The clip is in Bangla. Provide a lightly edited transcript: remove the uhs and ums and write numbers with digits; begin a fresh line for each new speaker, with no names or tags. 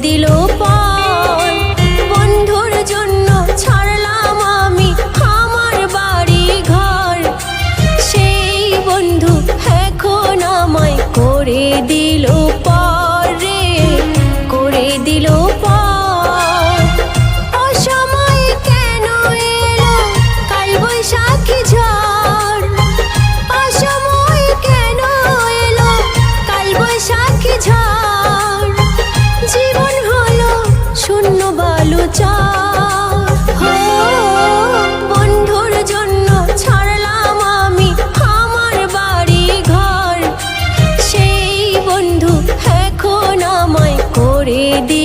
দিল পার। বন্ধুর জন্য ছাড়লাম আমি আমার বাড়ি ঘর, সেই বন্ধু এখন আমায় করে দিল পার রে, করে দিল পার। অসময়ে কেন এলো কাল বৈশাখী ঝড়, অসময়ে কেন এলো কাল বৈশাখী ঝড়। জীবন হলো শূন্য বালুচর।